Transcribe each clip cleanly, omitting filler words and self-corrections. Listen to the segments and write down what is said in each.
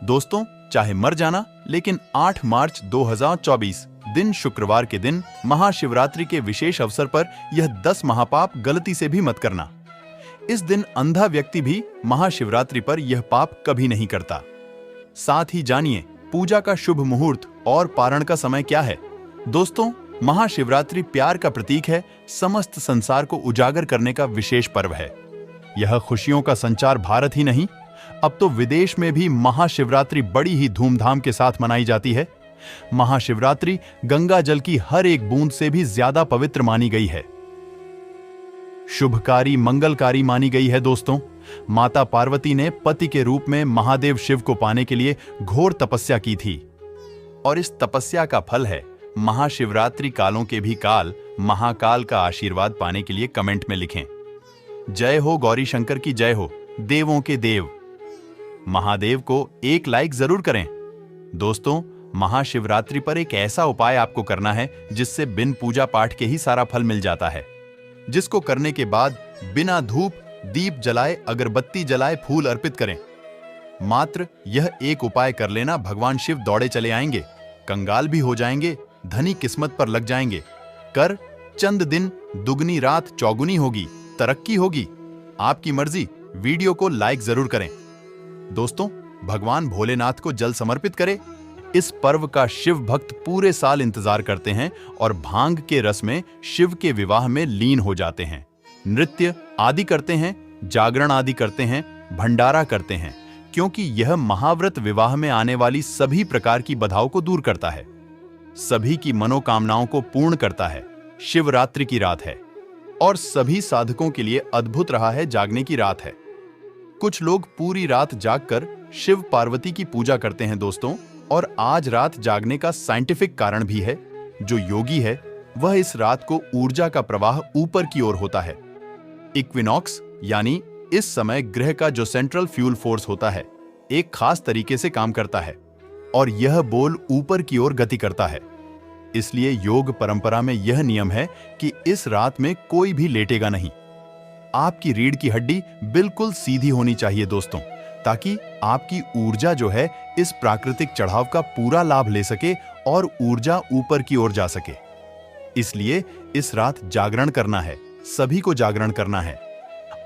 दोस्तों, चाहे मर जाना, लेकिन 8 मार्च 2024 दिन शुक्रवार के दिन महाशिवरात्रि के विशेष अवसर पर यह 10 महापाप गलती से भी मत करना। इस दिन अंधा व्यक्ति भी महाशिवरात्रि पर यह पाप कभी नहीं करता। साथ ही जानिए पूजा का शुभ मुहूर्त और पारण का समय क्या है। दोस्तों, महाशिवरात्रि प्यार का प्रतीक है, समस्त संसार को उजागर करने का विशेष पर्व है। यह खुशियों का संचार भारत ही नहीं, अब तो विदेश में भी महाशिवरात्रि बड़ी ही धूमधाम के साथ मनाई जाती है। महाशिवरात्रि गंगा जल की हर एक बूंद से भी ज्यादा पवित्र मानी गई है, शुभकारी मंगलकारी मानी गई है। दोस्तों, माता पार्वती ने पति के रूप में महादेव शिव को पाने के लिए घोर तपस्या की थी और इस तपस्या का फल है महाशिवरात्रि। कालों के भी काल, महाकाल का आशीर्वाद पाने के लिए कमेंट में लिखें, जय हो गौरी शंकर की जय हो, देवों के देव महादेव को एक लाइक जरूर करें। दोस्तों, महाशिवरात्रि पर एक ऐसा उपाय आपको करना है जिससे बिन पूजा पाठ के ही सारा फल मिल जाता है, जिसको करने के बाद बिना धूप दीप जलाए, अगरबत्ती जलाए, फूल अर्पित करें। मात्र यह एक उपाय कर लेना, भगवान शिव दौड़े चले आएंगे, कंगाल भी हो जाएंगे, धनी किस्मत पर लग जाएंगे। कर चंद दिन, दुगनी रात चौगुनी होगी, तरक्की होगी। आपकी मर्जी। वीडियो को लाइक जरूर करें। दोस्तों, भगवान भोलेनाथ को जल समर्पित करें। इस पर्व का शिव भक्त पूरे साल इंतजार करते हैं और भांग के रस में शिव के विवाह में लीन हो जाते हैं। नृत्य आदि करते हैं, जागरण आदि करते हैं, भंडारा करते हैं, क्योंकि यह महाव्रत विवाह में आने वाली सभी प्रकार की बाधाओं को दूर करता है, सभी की मनोकामनाओं को पूर्ण करता है। शिवरात्रि की रात है और सभी साधकों के लिए अद्भुत रहा है, जागने की रात है। कुछ लोग पूरी रात जागकर शिव पार्वती की पूजा करते हैं दोस्तों, और आज रात जागने का साइंटिफिक कारण भी है। जो योगी है वह इस रात को ऊर्जा का प्रवाह ऊपर की ओर होता है। इक्विनॉक्स यानी इस समय ग्रह का जो सेंट्रल फ्यूल फोर्स होता है एक खास तरीके से काम करता है और यह बोल ऊपर की ओर गति करता है। इसलिए योग परंपरा में यह नियम है कि इस रात में कोई भी लेटेगा नहीं। आपकी रीढ़ की हड्डी बिल्कुल सीधी होनी चाहिए दोस्तों, ताकि आपकी ऊर्जा जो है इस प्राकृतिक चढ़ाव का पूरा लाभ ले सके और ऊर्जा ऊपर की ओर जा सके। इसलिए इस रात जागरण करना है, सभी को जागरण करना है।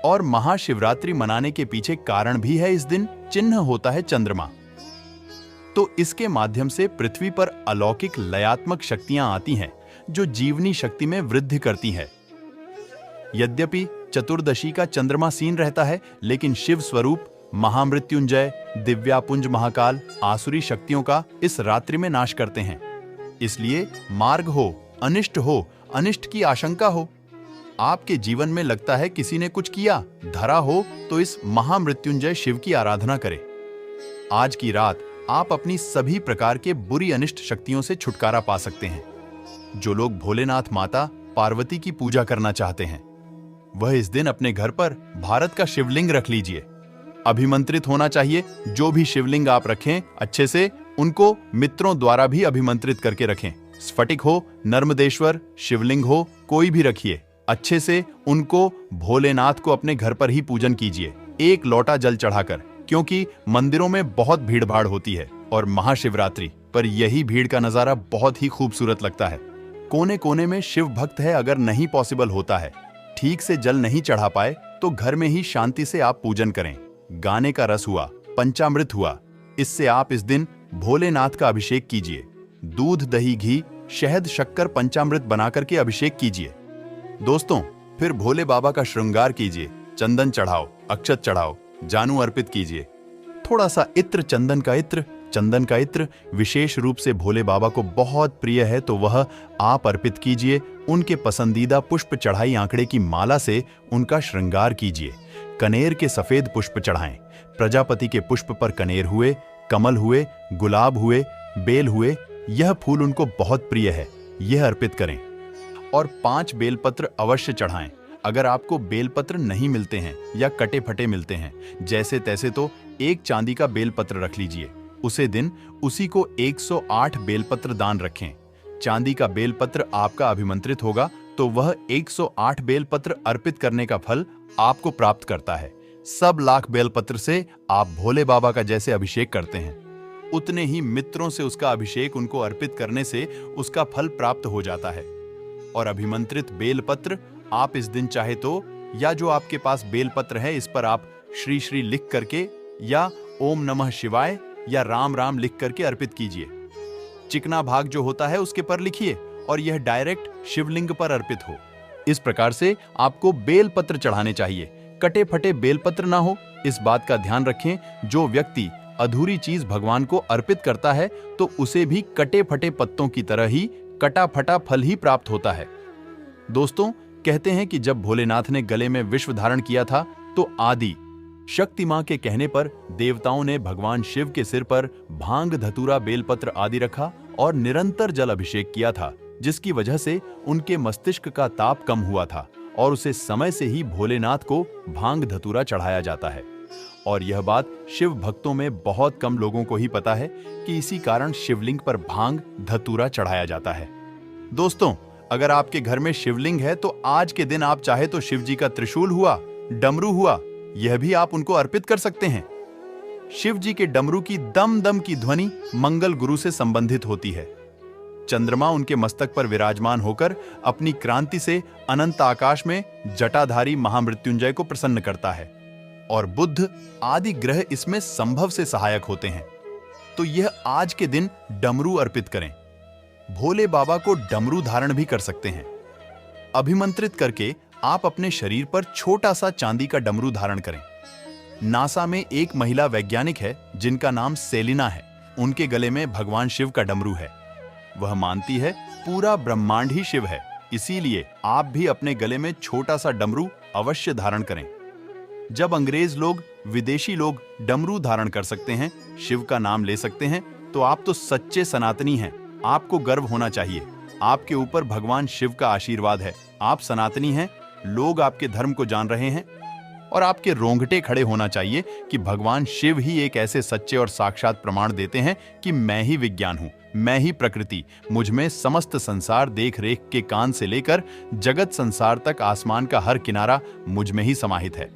और महाशिवरात्रि मनाने के पीछे कारण भी है। इस दिन चिन्ह होता है चंद्रमा, तो इसके माध्यम से पृथ्वी पर अलौकिक लयात्मक शक्तियां आती हैं जो जीवनी शक्ति में वृद्धि करती है। यद्यपि चतुर्दशी का चंद्रमा सीन रहता है, लेकिन शिव स्वरूप महामृत्युंजय, दिव्यापुंज महाकाल आसुरी शक्तियों का इस रात्रि में नाश करते हैं। इसलिए मार्ग हो, अनिष्ट की आशंका हो, आपके जीवन में लगता है किसी ने कुछ किया धरा हो, तो इस महामृत्युंजय शिव की आराधना करें। आज की रात आप अपनी सभी प्रकार के बुरी अनिष्ट शक्तियों से छुटकारा पा सकते हैं। जो लोग भोलेनाथ माता पार्वती की पूजा करना चाहते हैं वह इस दिन अपने घर पर भारत का शिवलिंग रख लीजिए। अभिमंत्रित होना चाहिए। जो भी शिवलिंग आप रखें अच्छे से उनको मित्रों द्वारा भी अभिमंत्रित करके रखें। स्फटिक हो, नर्मदेश्वर शिवलिंग हो, कोई भी रखिए, अच्छे से उनको भोलेनाथ को अपने घर पर ही पूजन कीजिए, एक लोटा जल चढ़ाकर, क्योंकि मंदिरों में बहुत भीड़ भाड़ होती है और महाशिवरात्रि पर यही भीड़ का नजारा बहुत ही खूबसूरत लगता है। कोने कोने में शिव भक्त है। अगर नहीं पॉसिबल होता है, ठीक से जल नहीं चढ़ा पाए, तो घर में ही शांति से आप पूजन करें। गाने का रस हुआ, पंचामृत हुआ, इससे आप इस दिन भोलेनाथ का अभिषेक कीजिए। दूध, दही, घी, शहद, शक्कर, पंचामृत बनाकर के अभिषेक कीजिए। दोस्तों, फिर भोले बाबा का श्रृंगार कीजिए, चंदन चढ़ाओ, अक्षत चढ़ाओ, जानू अर्पित कीजिए। थोड़ा सा इत्र, चंदन का इत्र विशेष रूप से भोले बाबा को बहुत प्रिय है, तो वह आप अर्पित कीजिए। उनके पसंदीदा पुष्प चढ़ाई आंकड़े की माला से उनका श्रृंगार कीजिए। कनेर के सफेद पुष्प चढ़ाएं। प्रजापति के पुष्प पर कनेर हुए, कमल हुए, गुलाब हुए, बेल हुए, यह फूल उनको बहुत प्रिय है, यह अर्पित करें। और 5 बेलपत्र अवश्य चढ़ाएं। अगर आपको बेलपत्र नहीं मिलते हैं या कटे फटे मिलते हैं जैसे तैसे, तो एक चांदी का बेलपत्र रख लीजिए। उसे दिन उसी को 108 बेलपत्र दान रखें। चांदी का बेलपत्र आपका अभिमंत्रित होगा तो वह 108 बेलपत्र अर्पित करने का फल आपको प्राप्त करता है। सब लाख बेलपत्र से आप भोले बाबा का जैसे अभिषेक करते हैं उतने ही मित्रों से उसका अभिषेक उनको अर्पित करने से उसका फल प्राप्त हो जाता है। और अभिमंत्रित बेलपत्र आप इस दिन चाहे तो, या जो आपके पास बेलपत्र है इस पर आप श्री श्री लिख करके या ओम नमः शिवाय या राम राम लिख करके अर्पित कीजिए। चिकना भाग जो होता है उसके पर लिखिए और यह डायरेक्ट शिवलिंग पर अर्पित हो। इस प्रकार से आपको बेलपत्र चढ़ाने चाहिए। कटे फटे बेलपत्र ना हो, इस बात का ध्यान रखें। जो व्यक्ति अधूरी चीज भगवान को अर्पित करता है तो उसे भी कटे फटे पत्तों की तरह ही कटा फटा फल ही प्राप्त होता है। दोस्तों, कहते हैं कि जब भोलेनाथ ने गले में विश्व धारण किया था तो आदि शक्ति मां के कहने पर देवताओं ने भगवान शिव के सिर पर भांग, धतूरा, बेलपत्र आदि रखा और निरंतर जल अभिषेक किया था, जिसकी वजह से उनके मस्तिष्क का ताप कम हुआ था और उसे समय से ही भोलेनाथ को भांग धतूरा चढ़ाया जाता है। और यह बात शिव भक्तों में बहुत कम लोगों को ही पता है कि इसी कारण शिवलिंग पर भांग धतूरा चढ़ाया जाता है। दोस्तों, अगर आपके घर में शिवलिंग है तो आज के दिन आप चाहे तो शिव जी का त्रिशूल हुआ, डमरू हुआ, यह भी आप उनको अर्पित कर सकते हैं। शिव जी के डमरू की दम दम की ध्वनि मंगल गुरु से संबंधित होती है। चंद्रमा उनके मस्तक पर विराजमान होकर अपनी क्रांति से अनंत आकाश में जटाधारी महामृत्युंजय को प्रसन्न करता है और बुध आदि ग्रह इसमें संभव से सहायक होते हैं। तो यह आज के दिन डमरू अर्पित करें। भोले बाबा को डमरू धारण भी कर सकते हैं। अभिमंत्रित करके आप अपने शरीर पर छोटा सा चांदी का डमरू धारण करें। नासा में एक महिला वैज्ञानिक है जिनका नाम सेलिना है। उनके गले में भगवान शिव का डमरू है। वह मानती है पूरा ब्रह्मांड ही शिव है, इसीलिए आप भी अपने गले में छोटा सा डमरू अवश्य धारण करें। जब अंग्रेज लोग, विदेशी लोग डमरू धारण कर सकते हैं, शिव का नाम ले सकते हैं, तो आप तो सच्चे सनातनी हैं। आपको गर्व होना चाहिए। आपके ऊपर भगवान शिव का आशीर्वाद है। आप सनातनी हैं, लोग आपके धर्म को जान रहे हैं और आपके रोंगटे खड़े होना चाहिए कि भगवान शिव ही एक ऐसे सच्चे और साक्षात प्रमाण देते हैं कि मैं ही विज्ञान हूं, मैं ही प्रकृति, मुझ में समस्त संसार देख रेख के कान से लेकर जगत संसार तक आसमान का हर किनारा मुझ में ही समाहित है।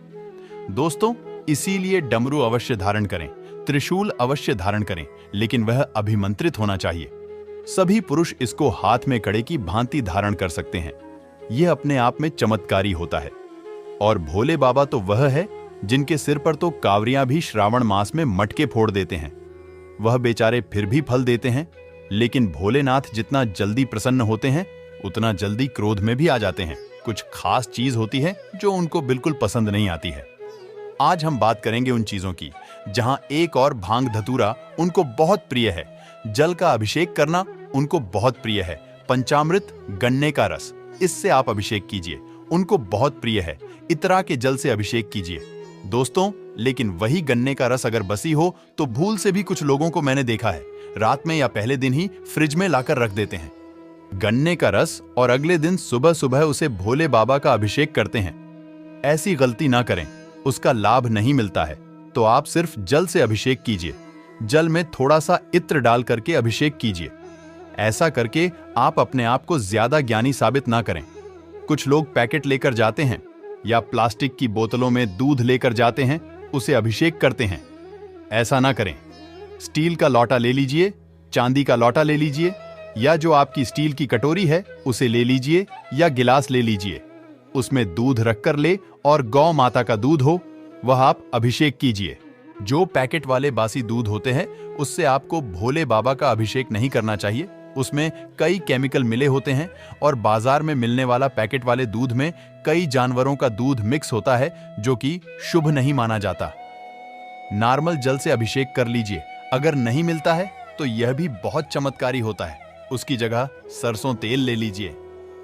दोस्तों, इसीलिए डमरू अवश्य धारण करें, त्रिशूल अवश्य धारण करें, लेकिन वह अभिमंत्रित होना चाहिए। सभी पुरुष इसको हाथ में कड़े की भांति धारण कर सकते हैं। यह अपने आप में चमत्कारी होता है। और भोले बाबा तो वह है जिनके सिर पर तो कांवरियां भी श्रावण मास में मटके फोड़ देते हैं। वह बेचारे फिर भी फल देते हैं, लेकिन भोलेनाथ जितना जल्दी प्रसन्न होते हैं उतना जल्दी क्रोध में भी आ जाते हैं। कुछ खास चीज होती है जो उनको बिल्कुल पसंद नहीं आती है। आज हम बात करेंगे उन चीजों की जहां एक और भांग धतूरा उनको बहुत प्रिय है। जल का अभिषेक करना उनको बहुत प्रिय है। पंचामृत, गन्ने का रस, इससे आप अभिषेक कीजिए, उनको बहुत प्रिय है। इतरा के जल से अभिषेक कीजिए। दोस्तों, लेकिन वही गन्ने का रस अगर बसी हो तो भूल से भी कुछ लोगों को मैंने देखा है रात में या पहले दिन ही फ्रिज में लाकर रख देते हैं गन्ने का रस और अगले दिन सुबह सुबह उसे भोले बाबा का अभिषेक करते हैं। ऐसी गलती ना करें, उसका लाभ नहीं मिलता है। तो आप सिर्फ जल से अभिषेक कीजिए। जल में थोड़ा सा इत्र डाल करके अभिषेक कीजिए। ऐसा करके आप अपने आप को ज्यादा ज्ञानी साबित ना करें। कुछ लोग पैकेट लेकर जाते हैं या प्लास्टिक की बोतलों में दूध लेकर जाते हैं, उसे अभिषेक करते हैं। ऐसा ना करें। स्टील का लौटा ले लीजिए, चांदी का लौटा ले लीजिए, या जो आपकी स्टील की कटोरी है उसे ले लीजिए या गिलास ले लीजिए। उसमें दूध रखकर ले और गौ माता का दूध हो वह आप अभिषेक कीजिए। जो पैकेट वाले बासी दूध होते हैं उससे आपको भोले बाबा का अभिषेक नहीं करना चाहिए। उसमें कई केमिकल मिले होते हैं और बाजार में मिलने वाला पैकेट वाले दूध में कई जानवरों का दूध मिक्स होता है जो कि शुभ नहीं माना जाता। नॉर्मल जल से अभिषेक कर लीजिए। अगर नहीं मिलता है तो यह भी बहुत चमत्कारी होता है। उसकी जगह सरसों तेल ले लीजिए,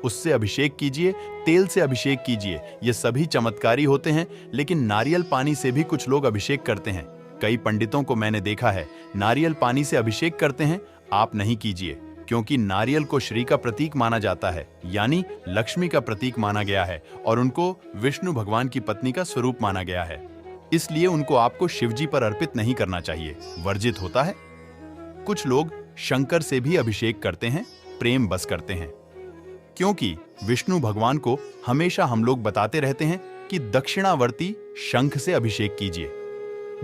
उससे अभिषेक कीजिए, तेल से अभिषेक कीजिए। ये सभी चमत्कारी होते हैं। लेकिन नारियल पानी से भी कुछ लोग अभिषेक करते हैं। कई पंडितों को मैंने देखा है नारियल पानी से अभिषेक करते हैं। आप नहीं कीजिए, क्योंकि नारियल को श्री का प्रतीक माना जाता है, यानी लक्ष्मी का प्रतीक माना गया है और उनको विष्णु भगवान की पत्नी का स्वरूप माना गया है। इसलिए उनको आपको शिवजी पर अर्पित नहीं करना चाहिए, वर्जित होता है। कुछ लोग शंकर से भी अभिषेक करते हैं, प्रेम बस करते हैं, क्योंकि विष्णु भगवान को हमेशा हम लोग बताते रहते हैं कि दक्षिणावर्ती शंख से अभिषेक कीजिए।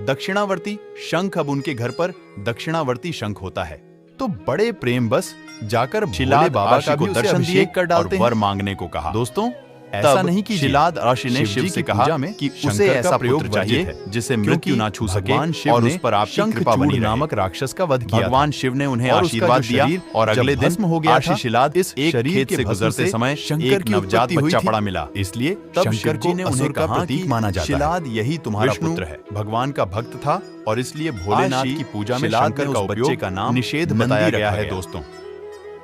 दक्षिणावर्ती शंख अब उनके घर पर दक्षिणावर्ती शंख होता है। तो बड़े प्रेम बस जाकर भोले बाबा का भी दर्शन दिए कर डालते हैं और वर मांगने को कहा। दोस्तों, ऐसा नहीं कि शिलाद ऋषि ने शिव से कहा कि उसे ऐसा प्रयोग चाहिए जिसे मृत्यु ना छू सके और उस पर आपकी कृपा बनी नामक राक्षस का वध किया। भगवान शिव ने उन्हें आशीर्वाद दिया और अगले दिन हो गया था। शिलाद इस एक खेत से गुजरते समय शंकर की नवजात बच्चा पड़ा मिला, इसलिए तब शंकर जी ने उन्हें का प्रतीक माना जाता है। शिलाद यही तुम्हारा पुत्र है। भगवान का भक्त था और इसलिए भोलेनाथ की पूजा में शंकर का बच्चे का नाम निषेध बताया गया है। दोस्तों,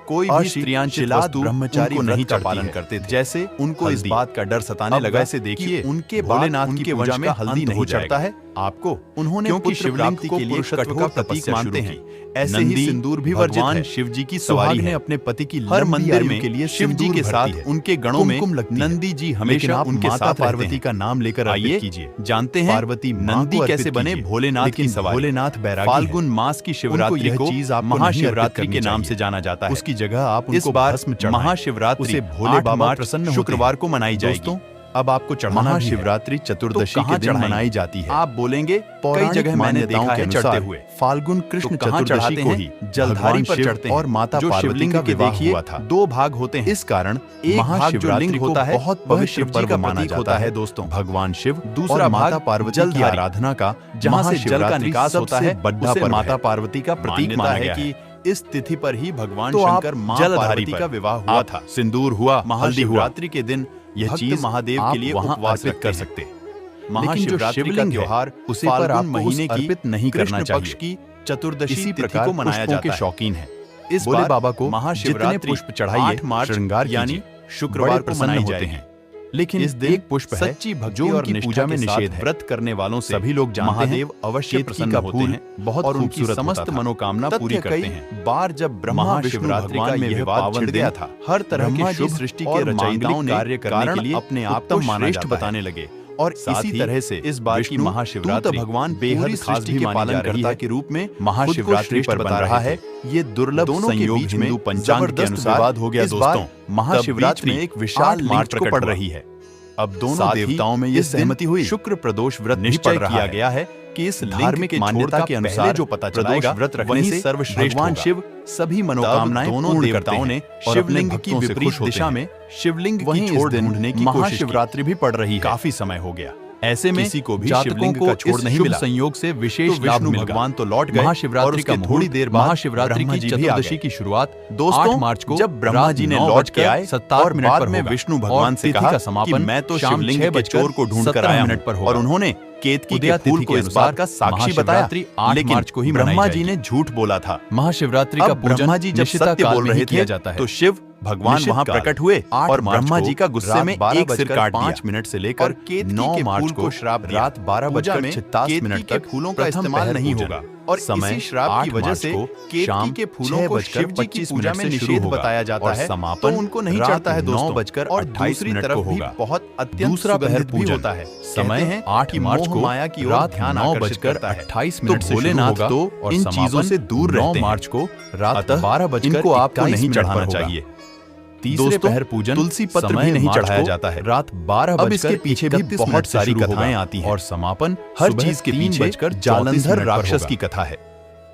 कोई भी स्त्रियांचित वस्तु ब्रह्मचारी नहीं पालन करते थे। जैसे उनको इस बात का डर सताने लगा, ऐसे देखिए उनके भोलेनाथ की पूजा में हल्दी नहीं चढ़ता है आपको। उन्होंने क्योंकि शिवलिंग को पुरुषत्व का प्रतीक मानते हैं, ऐसे ही सिंदूर भी वर्जित है। शिव जी की सवारी ने अपने पति की हर मंदिर में के लिए शिव जी के साथ उनके गणों में नंदी जी हमेशा उनके साथ पार्वती का नाम लेकर आइए कीजिए। जानते हैं पार्वती नंदी कैसे बने? भोलेनाथ की सवारी। भोलेनाथ बैरागी फाल्गुन मास की शिवरात्रि को चीज महाशिवरात्रि के नाम से जाना जाता है। उसकी जगह आप इस बार महाशिवरात्रि भोले बाबा प्रसन्न शुक्रवार को मनाई जाएगी। अब आपको चढ़ाना शिवरात्रि चतुर्दशी के दिन मनाई जाती है। आप बोलेंगे कई जगह मैंने देखा है चढ़ते हुए। फाल्गुन कृष्ण चतुर्दशी को ही जलधारी पर चढ़ते हैं और माता पार्वती का विवाह हुआ था। 2 भाग होते हैं, इस कारण एक भाग जो लिंग होता है बहुत पवित्र पर्व माना जाता है। दोस्तों, भगवान शिव, दूसरा भाग पार्वती की आराधना का जहाँ से जल का निकास होता है, उसे माता पार्वती का प्रतीक माना गया है। इस तिथि पर ही भगवान शंकर मां पार्वती का विवाह हुआ था। सिंदूर हुआ, महाशिवरात्रि के दिन यह चीज महादेव के लिए उपवास कर सकते। महाशिवरात्रि का त्योहार उसे फाल्गुन महीने की अर्पित नहीं करना चाहिए की चतुर्दशी तिथि को मनाया जाता है। शौकीन है इस भोले बाबा को महाशिवरात्रि पुष्प चढ़ाइए, श्रृंगार यानी शुक्रवार को मनाई जाते हैं। लेकिन इस दिन एक पुष्प है सच्ची भक्ति और पूजा में निषेध है। व्रत करने वालों से सभी लोग जानते हैं महादेव अवश्य प्रसन्न होते हैं, बहुत और उनकी समस्त मनोकामना पूरी करते हैं। बार जब ब्रह्मा विष्णु भगवान में यह पावन गया था, हर तरह की शुभ सृष्टि के रचयिताओं ने कार्य करने के लिए अपने आप को श्रेष्ठ बताने लगे। और इसी तरह से इस बार की महाशिवरात्रि भगवान बेहद खास भी पालनकर्ता के रूप में महाशिवरात्रि पर बता रहा है। ये दुर्लभ संयोग हिंदू पंचांग के अनुसार हो गया। दोस्तों, महाशिवरात्रि में एक विशाल मार्च को पड़ रही है। अब दोनों देवताओं में ये सहमति हुई। शुक्र प्रदोष व्रत निश्चय किया गया है कि इस धार्मिक मान्यता के अनुसार जो पता चलेगा व्रत रखने से सर्वश्रेष्ठ भगवान शिव सभी मनोकामनाएं दोनों देवताओं ने शिवलिंग की विपरीत दिशा में शिवलिंग की छोड़ ढूंढने की महाशिवरात्रि भी पड़ रही है। काफी समय हो गया, ऐसे में किसी को भी शिवलिंग का छोड़ नहीं मिला। संयोग से विशेष लाभ मिल गया। भगवान तो लौट गए। महाशिवरात्रि का थोड़ी देर बाद महाशिवरात्रि की चतुर्दशी की शुरुआत 8 मार्च को जब ब्रह्मा जी ने लौट के आए 57 मिनट पर में विष्णु भगवान से कहा कि मैं तो शिवलिंग के चोर को ढूंढ कर आया हूं और उन्होंने केतकी के फूल को इस बात का साक्षी बताया, लेकिन मार्च को ही ब्रह्मा जी ने झूठ बोला था। महाशिवरात्रि का पूजन ब्रह्मा जी जब सत्य बोल रहे थे तो शिव भगवान वहां प्रकट हुए और ब्रह्मा जी का गुस्से में एक सिर काट दिया। 5 मिनट से लेकर 9 मार्च को श्राप रात 12:46 तक फूलों का इस्तेमाल नहीं होगा और इसी श्राप की वजह से केतकी के फूलों को शिव जी की पूजा में निषेध बताया जाता है। समापन उनको नहीं चढ़ता है। 9:28 तरफ भी बहुत अत्यंत सुगंधित भी होता है। समय है 8 मार्च को माया की ओर ध्यान आकर्षित करता है। 28 से भोलेनाथ तो इन चीजों से दूर रहते हैं। 9 मार्च को रात 12 इनको आपको नहीं चढ़ाना चाहिए। तीसरे पहर पूजन तुलसी पत्र भी नहीं चढ़ाया जाता है। रात 12 बजकर इसके पीछे भी बहुत सारी कथाएं आती हैं और समापन हर चीज के पीछे जालंधर राक्षस की कथा है।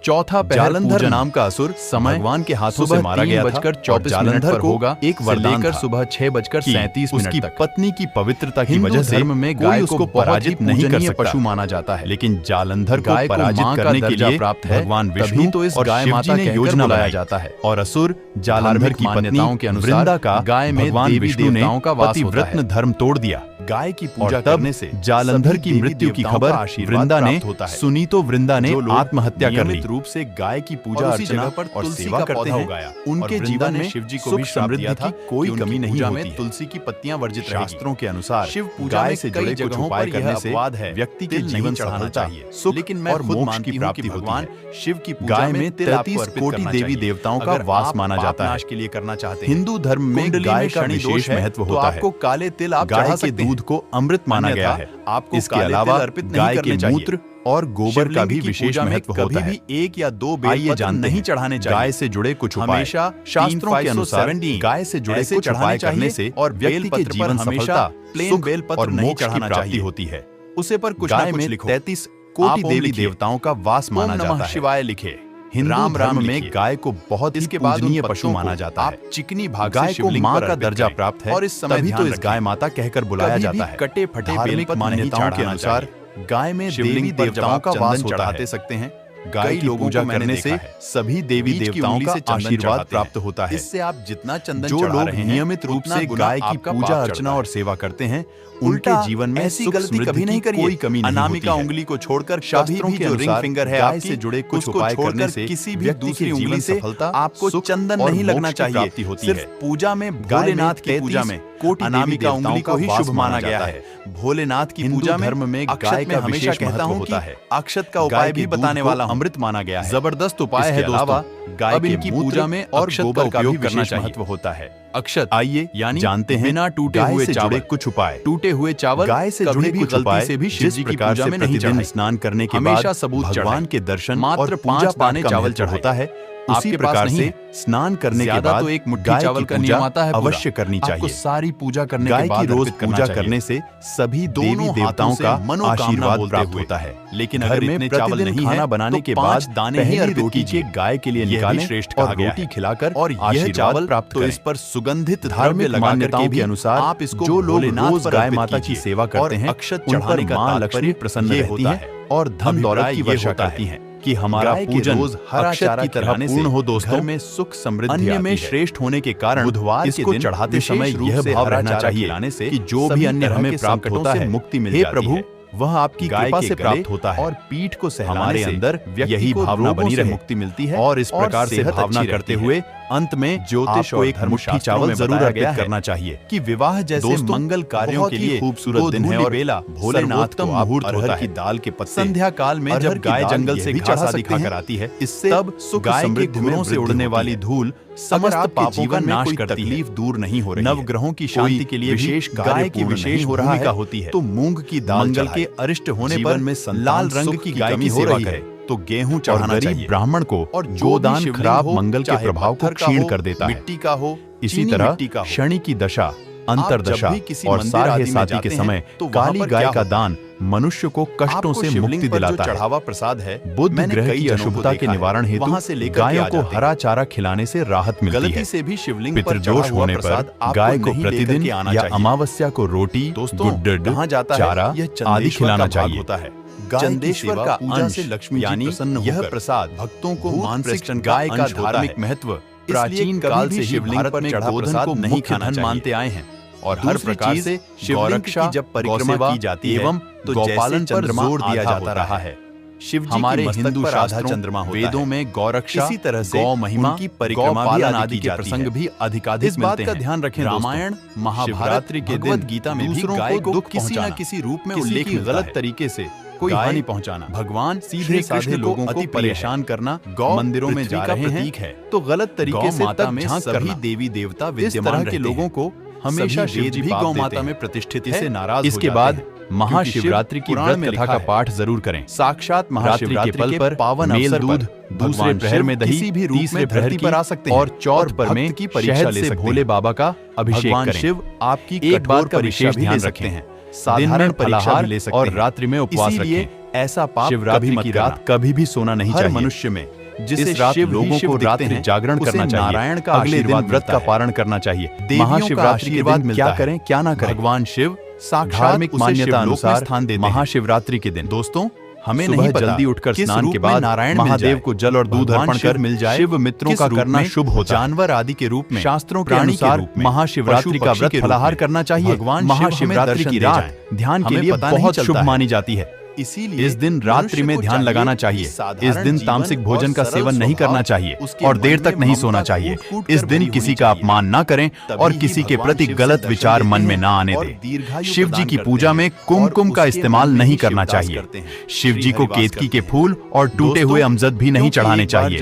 चौथा जालंधर नाम का असुर समय भगवान के हाथों से मारा गया था। जालंधर को होगा एक वरदान लेकर सुबह 6:37 तक पत्नी की पवित्रता की वजह से धर्म में गाय को पराजित नहीं कर सकता पशु माना जाता है, लेकिन जालंधर को पराजित करने के लिए प्राप्त है भगवान विष्णु तो इस गाय माता ने योजना बनाया जाता है और असुर जालंधर की मान्यताओं के अनुसार वृंदा का गाय में देवी विष्णु ने पतिव्रत धर्म तोड़ दिया। गाय की पूजा करने से जालंधर की मृत्यु की खबर वृंदा ने सुनी तो वृंदा ने आत्महत्या कर ली। रूप से गाय की पूजा अर्चना पर और सेवा करते हैं। उनके जीवन में शिव जी को भी समृद्धि की कोई कमी नहीं होती। तुलसी की पत्तियां वर्जित। शास्त्रों के अनुसार शिव पूजा से जुड़े कुछ उपाय करने से व्यक्ति के जीवन चढ़ाना चाहिए। लेकिन मैं खुद मानती हूं कि भगवान शिव की गाय में 33 कोटि देवी देवताओं का वास माना जाता है। के लिए करना चाहते हैं। हिंदू धर्म में गाय का विशेष महत्व होता है। आपको काले तिल आप चढ़ा सकते हैं। दूध को अमृत माना गया है। आपको इसके अलावा गाय के मूत्र और गोबर का भी विशेष महत्व होता है। भी 1 या 2 बेलपत्र नहीं चढ़ाने चाहिए। गाय से जुड़े कुछ उपाय हमेशा शास्त्रों के अनुसार गाय से जुड़े कुछ उपाय करने से और व्यक्ति के जीवन सफलता, प्लेन बेलपत्र नहीं चढ़ाना चाहिए होती है। उसे पर कुछ ना कुछ लिखो। 33 कोटि देवी देवताओं का वास माना जाता है। शिवाय लिखे। राम राम में गाय को बहुत इसके बाद पशु माना जाता है। चिकनी भाग गाय को मां का दर्जा प्राप्त है और इस समय भी तो इस गाय माता कहकर बुलाया जाता है। कटे फटे धार्मिक मान्यताओं के अनुसार गाय में देवी देवताओं का वास होता है। सकते हैं गाय की पूजा करने से सभी देवी देवताओं का आशीर्वाद प्राप्त होता है। इससे आप जितना चंदन जो लोग नियमित रूप से गाय की पूजा अर्चना और सेवा करते हैं उनके जीवन में ऐसी गलती कभी नहीं करिए। कोई कमी नहीं अनामिका उंगली को छोड़कर शास्त्रों के रिंग फिंगर है गाय से जुड़े कुछ उपाय करने से किसी भी दूसरी उंगली से सफलता आपको चंदन नहीं लगना चाहिए। सिर्फ पूजा में भोलेनाथ की पूजा में अनामिका उंगली को ही शुभ माना गया है। भोलेनाथ की पूजा धर्म में गाय का हमेशा कहता हूँ होता है। अक्षत का उपाय भी बताने वाला अमृत माना गया है। जबरदस्त उपाय है दोस्तों। गाय की पूजा में और गोबर का भी विशेष महत्व होता है। अक्षत आइए यानी जानते हैं बिना टूटे हुए चावल कुछ उपाय। टूटे हुए चावल गाय से जुड़े कुछ उपाय से भी शिव जी की पूजा में नहीं चढ़ाए। स्नान करने के बाद सबूत भगवान के दर्शन मात्र 5 दाने चावल चढ़ाता है। उसी प्रकार से स्नान करने के बाद तो एक मुट्ठी चावल का नियम आता है अवश्य करनी चाहिए। आपको सारी पूजा करने के बाद रोज पूजा करने से सभी देवी देवताओं का आशीर्वाद प्राप्त होता है। लेकिन घर में चावल नहीं खाना बनाने के बाद दाने ही अर्पित कीजिए गाय के लिए निकालें श्रेष्ठ और रोटी खिलाकर और यह चावल प्राप्त तो इस पर सुगंधित धार्मिक मान्यताओं के अनुसार आप इसको जो लोग रोज गाय माता की सेवा करते हैं अक्षत चढ़ाने का मां लक्ष्मी प्रसन्न रहती है और धन दौलत की वर्षा करती है कि हमारा पूजन रोज हरा चारा की तरह पूर्ण हो। दोस्तों में सुख समृद्धि अन्य में श्रेष्ठ होने के कारण बुधवार इसको चढ़ाते समय यह भाव रहना चाहिए कि जो भी अन्य हमें प्राप्त होता है मुक्ति मिल जाती है वह आपकी कृपा से प्राप्त होता है और पीठ को सहलाने से अंदर यही भावना बनी रहे मुक्ति मिलती है। और इस प्रकार से भावना करते हुए अंत में ज्योतिष को एक मुट्ठी चावल जरूर अर्पित करना चाहिए कि विवाह जैसे मंगल कार्यों के लिए खूबसूरत दिन है और बेला भोलेनाथ को मुहूर्त अरहर की दाल के पत्ते संध्या काल में जब गाय जंगल से घास दिखाकर आती है इससे तब गाय के धुओं से उड़ने वाली धूल समस्त पापों का नाश करती है। तकलीफ दूर नहीं हो रही। नवग्रहों की शांति के लिए विशेष गाय की विशेष भूमिका होती है। तो मूंग की दाल मंगल के अरिष्ट होने पर में लाल रंग की गाय की सेवा करे तो गेहूं चढ़ाना चाहिए। ब्राह्मण को और गोदान खराब मंगल के प्रभाव को क्षीण कर देता है। मिट्टी का हो इसी तरह शनि की दशा अंतरदशा और साढ़े साथी के समय तो काली गाय का दान मनुष्य को कष्टों से मुक्ति दिलाता है। चढ़ावा प्रसाद है बुध ग्रह की अशुभता के निवारण हेतु गायों को हरा चारा खिलाने से राहत मिलती है। गलती से भी शिवलिंग पितृदोष होने पर गाय को प्रतिदिन या अमावस्या को रोटी गुड़ चारा आदि खिलाना चाहिए होता है। चंदेश्वर का पूजा से लक्ष्मी यानी यह प्रसाद भक्तों को मानसिक गाय का धार्मिक महत्व प्राचीन काल से शिवलिंग पर चढ़ा प्रसाद नहीं खाना मानते आए हैं और हर प्रकार से शिवलिंग की जब परिक्रमा की जाती है एवं तो गौपालन चंद्रमा जोर दिया जाता रहा है। शिव जी हमारे हिंदू शास्त्रों चंद्रमा वेदों में गौरक्षा इसी तरह से गौ महिमा की परिक्रमा भी आदि के प्रसंग भी अधिकाधिक इस बात का ध्यान रखें। रामायण महाभारत के दिन गीता में भी गाय को किसी न किसी रूप में उल्लेख गलत तरीके से कोई हानि पहुंचाना भगवान सीधे साधे लोगों को परेशान करना गौ मंदिरों में जा रहे हैं तो गलत तरीके से माता में सभी देवी देवता विद्यमान के लोगों को हमेशा शिव जी गौ माता में प्रतिष्ठित से नाराज इसके बाद महाशिवरात्रि की व्रत कथा का पाठ जरूर करें। साक्षात महाशिवरात्रि के पल पर पावन अवसर दूध दूसरे प्रहर में दही भी तीसरे प्रहर पर आ सकते हैं और चौथ पर में की परीक्षा से भोले बाबा का अभिषेक करें। शिव आपकी एक बात का विशेष ध्यान रखते हैं। साधारण परीक्षा ले सकते और रात्रि में उपवास रखें। ऐसा पाप शिवरात्रि की रात कभी भी सोना नहीं चाहिए। मनुष्य में जिस रात लोगों को रात्रि जागरण करना चाहिए नारायण का अगले दिन व्रत का पारण करना चाहिए। महाशिवरात्रि के बाद क्या करें क्या ना करें भगवान शिव साक्षात धार्मिक मान्यता अनुसार स्थान देते हैं। महाशिवरात्रि के दिन दोस्तों हमें नहीं पता जल्दी उठकर स्नान के बाद नारायण महादेव को जल और दूध अर्पण कर मिल जाए। शिव मित्रों का करना शुभ होता है। जानवर आदि के रूप में शास्त्रों के अनुसार महाशिवरात्रि का व्रत फलाहार करना चाहिए। भगवान महाशिवरात्रि की रात ध्यान के लिए बहुत शुभ मानी जाती है। इसीलिए इस दिन रात्रि में ध्यान लगाना चाहिए। इस दिन तामसिक भोजन का सेवन नहीं करना चाहिए और देर तक नहीं सोना चाहिए। इस दिन किसी का अपमान ना करें और किसी के प्रति गलत विचार मन में ना आने दें। शिव जी की पूजा में कुमकुम का इस्तेमाल नहीं करना चाहिए। शिव जी को केतकी के फूल और टूटे हुए अमजद भी नहीं चढ़ाने चाहिए।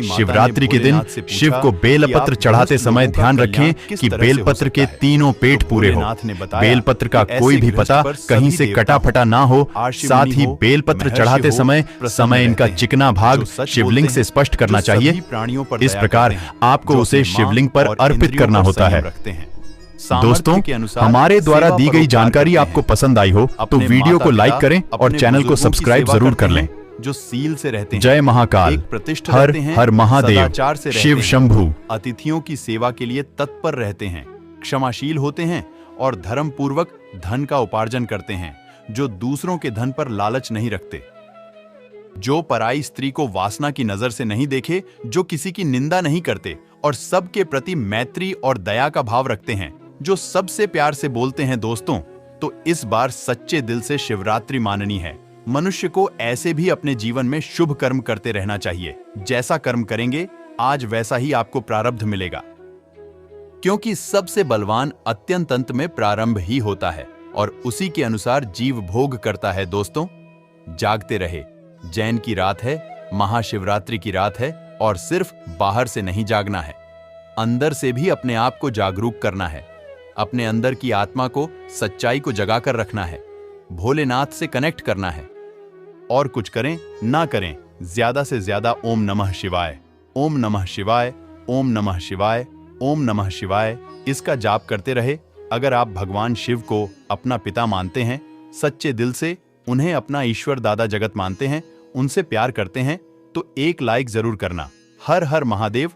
शिवरात्रि के दिन शिव को बेलपत्र चढ़ाते समय ध्यान रखें कि बेलपत्र के तीनों पेट पूरे हो। बेलपत्र का कोई भी पता कहीं से कटा फटा ना हो। साथ ही बेलपत्र चढ़ाते समय इनका चिकना भाग शिवलिंग से स्पष्ट करना चाहिए। इस प्रकार आपको उसे शिवलिंग पर अर्पित करना होता है। दोस्तों, हमारे द्वारा दी गई जानकारी आपको पसंद आई हो तो वीडियो को लाइक करें और चैनल को सब्सक्राइब जरूर कर लें। जो सील से रहते हैं, जय महाकाल, हर हर महादेव, शिव शंभु। अतिथियों की सेवा के लिए तत्पर रहते हैं, क्षमाशील होते हैं और धर्म पूर्वक धन का उपार्जन करते हैं, जो दूसरों के धन पर लालच नहीं रखते, जो पराई स्त्री को वासना की नजर से नहीं देखे, जो किसी की निंदा नहीं करते और सबके प्रति मैत्री और दया का भाव रखते हैं, जो सबसे प्यार से बोलते हैं। दोस्तों, तो इस बार सच्चे दिल से शिवरात्रि माननी है। मनुष्य को ऐसे भी अपने जीवन में शुभ कर्म करते रहना चाहिए। जैसा कर्म करेंगे आज वैसा ही आपको प्रारब्ध मिलेगा, क्योंकि सबसे बलवान अत्यंत अंत में प्रारंभ ही होता है और उसी के अनुसार जीव भोग करता है। दोस्तों, जागते रहे। जैन की रात है, महाशिवरात्रि की रात है और सिर्फ बाहर से नहीं जागना है, अंदर से भी अपने आप को जागरूक करना है। अपने अंदर की आत्मा को, सच्चाई को जगाकर रखना है, भोलेनाथ से कनेक्ट करना है। और कुछ करें ना करें, ज्यादा से ज्यादा ओम नमः शिवाय, ओम नमः शिवाय, ओम नमः शिवाय, ओम नमः शिवाय इसका जाप करते रहे। अगर आप भगवान शिव को अपना पिता मानते हैं, सच्चे दिल से उन्हें अपना ईश्वर दादा जगत मानते हैं, उनसे प्यार करते हैं, तो एक लाइक जरूर करना। हर हर महादेव।